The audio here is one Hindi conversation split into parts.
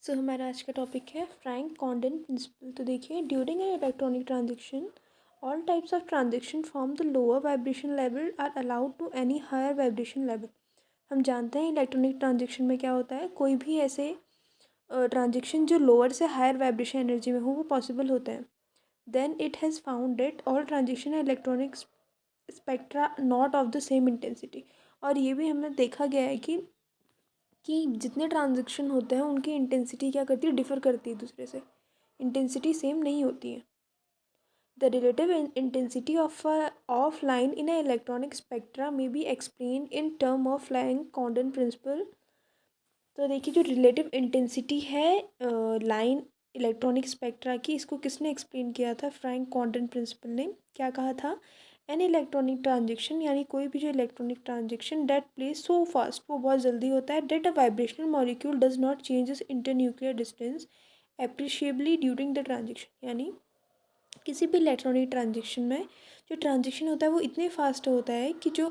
सो हमारा आज का टॉपिक है फ्रैंक कॉन्डन प्रिंसिपल। तो देखिए, during an electronic transaction all types of transaction from the lower vibration level are allowed to any higher vibration level. हम जानते हैं इलेक्ट्रॉनिक ट्रांजेक्शन में क्या होता है, कोई भी ऐसे ट्रांजेक्शन जो लोअर से हायर वाइब्रेशन एनर्जी में हो वो पॉसिबल होता है। Then it has found that all transaction electronic spectra not of the same intensity. और ये भी हमने देखा गया है कि जितने ट्रांजेक्शन होते हैं उनकी इंटेंसिटी क्या करती है, डिफ़र करती है दूसरे से, इंटेंसिटी सेम नहीं होती है। The relative intensity of line in a electronic spectra में be explain in term of Franck Condon principle. तो देखिए, जो रिलेटिव इंटेंसिटी है लाइन इलेक्ट्रॉनिक स्पेक्ट्रा की, इसको किसने एक्सप्लेन किया था? फ्रैंक कॉन्डन प्रिंसिपल ने। क्या कहा था? एन इलेक्ट्रॉनिक ट्रांजेक्शन, यानी कोई भी जो electronic transition that place so fast, वो बहुत जल्दी होता है, that a vibrational molecule does not changes internuclear distance appreciably during the transition. यानी किसी भी इलेक्ट्रॉनिक ट्रांजेक्शन में जो ट्रांजेक्शन होता है वो इतने फास्ट होता है कि जो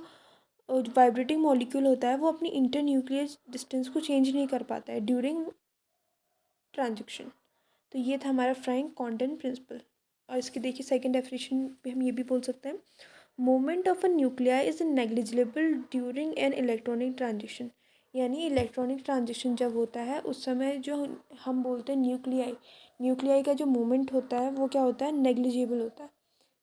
वाइब्रेटिंग मॉलिक्यूल होता है वो अपनी इंटरन्यूक्लियर डिस्टेंस को चेंज नहीं कर पाता है ड्यूरिंग ट्रांजेक्शन। तो ये था हमारा फ्रैंक कॉन्डन प्रिंसिपल। और इसकी देखिए सेकंड डेफिनेशन पे हम ये भी बोल सकते हैं, movement of a nuclei is negligible during an electronic transition. यानी इलेक्ट्रॉनिक ट्रांजिशन जब होता है उस समय जो हम बोलते हैं न्यूक्लियाई का जो मूवमेंट होता है वो क्या होता है, नेग्लिजिबल होता है,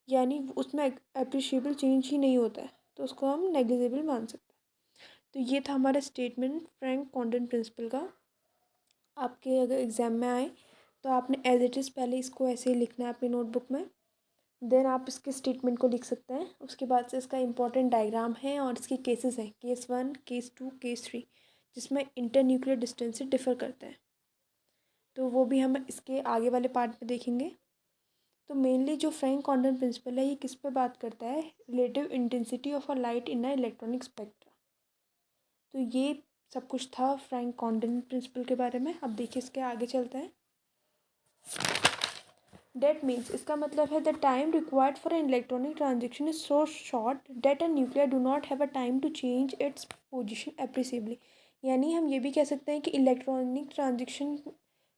यानी उसमें अप्रिशिएबल चेंज ही नहीं होता है, तो उसको हम नेग्लिजिबल मान सकते हैं। तो ये था हमारा स्टेटमेंट फ्रैंक कॉन्डन प्रिंसिपल का। आपके अगर एग्ज़ाम में आए तो आपने एज इट इज़ पहले इसको ऐसे ही लिखना है अपनी नोटबुक में, देन आप इसके स्टेटमेंट को लिख सकते हैं। उसके बाद से इसका इंपॉर्टेंट डायग्राम है और इसके केसेस हैं, केस 1, केस 2, केस 3, जिसमें इंटरन्यूक्लियर डिस्टेंस से डिफ़र करते हैं। तो वो भी हम इसके आगे वाले पार्ट में देखेंगे। तो मेनली जो फ्रैंक कॉन्डन प्रिंसिपल है ये किस पे बात करता है, relative intensity of a light in a electronic spectra. तो ये सब कुछ था फ्रैंक कॉन्डन प्रिंसिपल के बारे में। अब देखिए इसके आगे चलते हैं। डेट मीन्स, इसका मतलब है the time required for an electronic transition is so short that a nuclear do not have a time to change its position appreciably. यानी हम ये भी कह सकते हैं कि इलेक्ट्रॉनिक ट्रांजेक्शन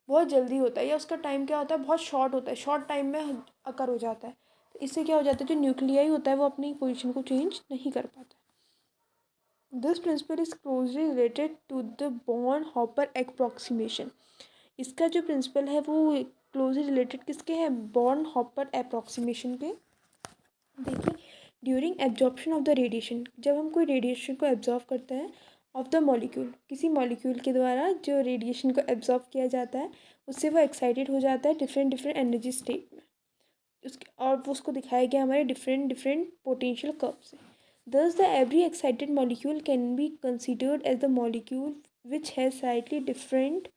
बहुत जल्दी होता है, या उसका टाइम क्या होता है, बहुत शॉर्ट होता है, शॉर्ट टाइम में अकर हो जाता है। तो इससे क्या हो जाता है, जो न्यूक्लियाई होता है वो अपनी पोजिशन को चेंज नहीं कर पाता। This principle is closely related to the Born Oppenheimer approximation. इसका जो प्रिंसिपल है वो क्लोजली रिलेटेड किसके हैं, बॉर्न हॉपर अप्रॉक्सीमेशन के। देखिए, during absorption of the radiation, जब हम कोई रेडिएशन को एब्जॉर्व करते हैं ऑफ द मॉलिक्यूल, किसी मॉलिक्यूल के द्वारा जो रेडिएशन को एब्जॉर्व किया जाता है उससे वो एक्साइटेड हो जाता है डिफरेंट डिफरेंट एनर्जी स्टेट में, उसके और वो उसको दिखाया गया हमारे डिफरेंट डिफरेंट पोटेंशियल कर्व से। Thus, the every excited molecule can be considered as the molecule which has slightly different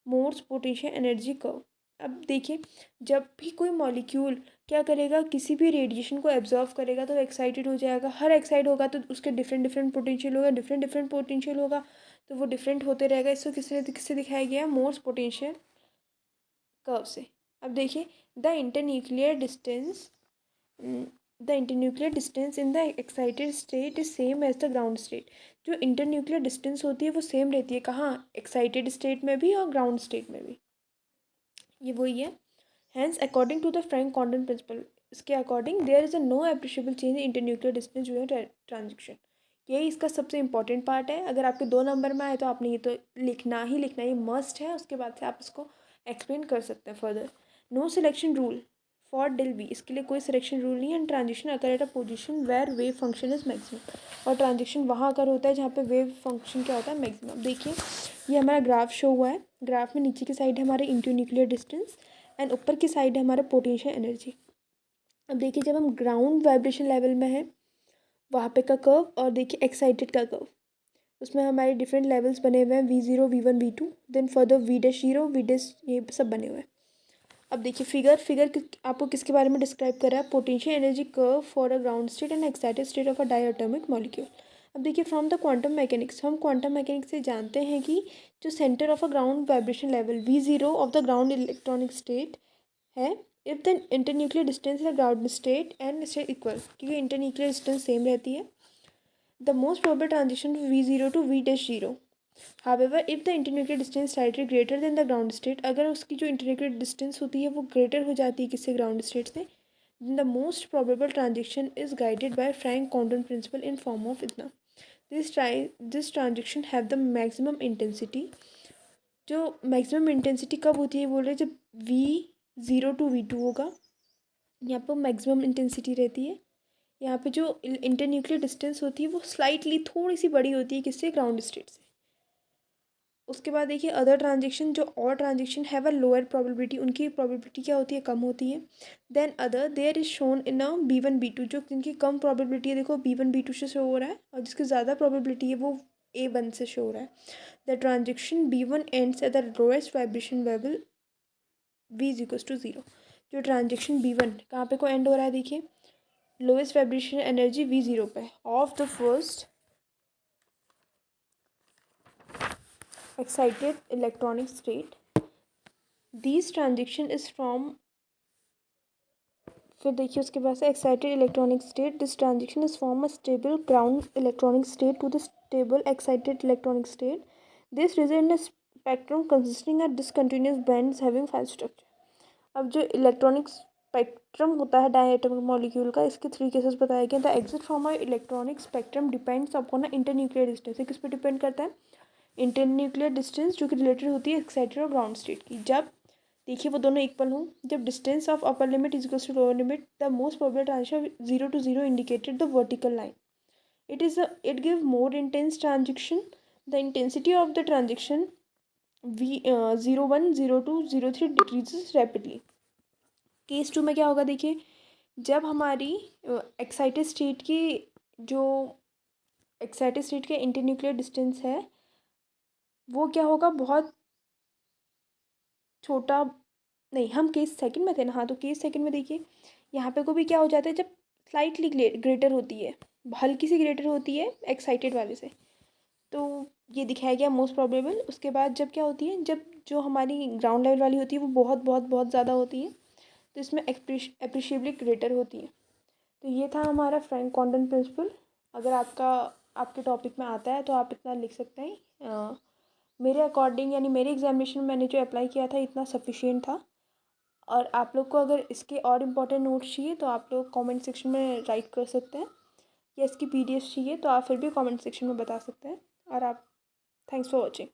modes potential energy curve. अब देखिए, जब भी कोई मॉलिक्यूल क्या करेगा, किसी भी रेडिएशन को एब्जॉर्व करेगा तो एक्साइटेड हो जाएगा। हर एक्साइट होगा तो उसके डिफरेंट डिफरेंट पोटेंशियल होगा, डिफरेंट डिफरेंट पोटेंशियल होगा, तो वो डिफरेंट होते रहेगा। इसको किससे दिखाया गया, मोड्स पोटेंशियल कर्व से। अब देखिए, the internuclear distance in the excited state is same as the ground state. जो इंटरन्यूक्लियर डिस्टेंस होती है वो सेम रहती है, कहाँ, एक्साइटेड स्टेट में भी और ग्राउंड स्टेट में भी, ये वही है। Hence according to the Franck Condon principle, इसके according there is a no appreciable change in internuclear distance during transition. यही इसका सबसे इंपॉर्टेंट पार्ट है। अगर आपके 2 नंबर में आए तो आपने ये तो लिखना ही लिखना, ये मस्ट है। उसके बाद से आप इसको एक्सप्लेन कर सकते हैं further. No selection rule for del V, इसके लिए कोई सिलेक्शन रूल नहीं है। And transaction occur at a position where wave function is maximum, और ट्रांजेक्शन वहाँ अकर होता है जहाँ पे वेव फंक्शन क्या होता है, मैक्सिमम। देखिए, ये हमारा ग्राफ शो हुआ है। ग्राफ में नीचे की साइड है हमारे इंटरन्यूक्लियर डिस्टेंस एंड ऊपर की साइड है हमारा पोटेंशियल एनर्जी। अब देखिए, जब हम ग्राउंड वाइब्रेशन लेवल में हैं वहाँ पे का कर्व, और देखिए एक्साइटेड का कर्व, उसमें हमारे डिफरेंट लेवल्स बने हुए हैं, V0, V1, V2, then further V'0, V', ये सब बने हुए हैं। अब देखिए, फिगर आपको किसके बारे में डिस्क्राइब कर रहा है, potential energy curve for a ground state and excited state of a diatomic molecule. अब देखिए, फ्रॉम द क्वांटम मैकेनिक्स, हम क्वांटम मैकेनिक्स से जानते हैं कि जो centre of a ground vibration level V0 of the ground electronic state है, if the internuclear distance in ground state and state equal, क्योंकि इंटरन्यूक्लियर डिस्टेंस सेम रहती है। The most probable transition V0 to V'0, however if the internuclear distance slightly greater than the ground state, अगर उसकी जो इंटरन्यूक्लियर डिस्टेंस होती है वो ग्रेटर हो जाती है किससे, ग्राउंड स्टेट से, then the most probable transition is guided by Frank-Condon principle in form of इतना. This transition have the maximum intensity. जो मैक्सिमम इंटेंसिटी कब होती है बोल रहे जब V0 to V2 होगा, यहाँ पर मैक्सिमम इंटेंसिटी रहती है. यहाँ पे जो इंटरन्यूक्लियर डिस्टेंस होती है वो स्लाइटली थोड़ी सी बड़ी होती है किससे, ग्राउंड स्टेट से. उसके बाद देखिए अदर ट्रांजेक्शन, जो और transaction have a lower probability, उनकी प्रोबेबिलिटी क्या होती है, कम होती है. Then other there is shown in a B1 B2, जो जिनकी कम प्रोबेबिलिटी है देखो B1 B2 से शो हो रहा है, और जिसकी ज़्यादा प्रोबेबिलिटी है वो A1 से शो हो रहा है. The transaction B1 ends at the lowest vibration level V=0. जो ट्रांजेक्शन B1 कहाँ पे को एंड हो रहा है देखिए, लोएस्ट वाइब्रेशन एनर्जी V0 पे of the first excited electronic state. These transition is from, फिर देखिए उसके बाद से excited electronic state. This transition is from a stable ground electronic state to the stable excited electronic state. This result in a spectrum consisting of discontinuous bands having 5 structure. अब जो इलेक्ट्रॉनिक स्पेक्ट्रम होता है डायटोमिक मॉलिक्यूल का, इसके 3 केसेस बताए गए. The exit from a electronic spectrum depends upon a internuclear distance. किस पे डिपेंड करता है, इंटरन्यूक्लियर डिस्टेंस, जो कि रिलेटेड होती है एक्साइटेड और ग्राउंड स्टेट की. जब देखिए वो दोनों इक्वल हों, जब distance of upper limit is equals to lower limit, the most probable transition 0 to 0 indicated the vertical line. It give more intense transaction. The intensity of the transaction V01 02 03 decreases rapidly. Case 2 में क्या होगा देखिए, जब हमारी एक्साइटेड स्टेट की जो एक्साइटेड स्टेट के इंटरन्यूक्लियर डिस्टेंस है वो क्या होगा, बहुत छोटा, नहीं हम केस सेकंड में थे ना, हाँ तो केस सेकंड में देखिए यहाँ पे को भी क्या हो जाता है, जब स्लाइटली ग्रेटर होती है, हल्की सी ग्रेटर होती है एक्साइटेड वाले से, तो ये दिखाया गया मोस्ट प्रोबेबल. उसके बाद जब क्या होती है, जब जो हमारी ग्राउंड लेवल वाली होती है वो बहुत बहुत बहुत ज़्यादा होती है, तो इसमें एप्रिशिएबली ग्रेटर होती है. तो ये था हमारा फ्रैंक कॉन्डन प्रिंसिपल. अगर आपके टॉपिक में आता है तो आप इतना लिख सकते हैं. मेरे अकॉर्डिंग यानी मेरे एग्जामिनेशन में मैंने जो अप्लाई किया था इतना सफिशिएंट था. और आप लोग को अगर इसके और इम्पोर्टेंट नोट्स चाहिए तो आप लोग कमेंट सेक्शन में राइट कर सकते हैं, या इसकी PDF चाहिए तो आप फिर भी कमेंट सेक्शन में बता सकते हैं. और आप, थैंक्स फॉर वॉचिंग.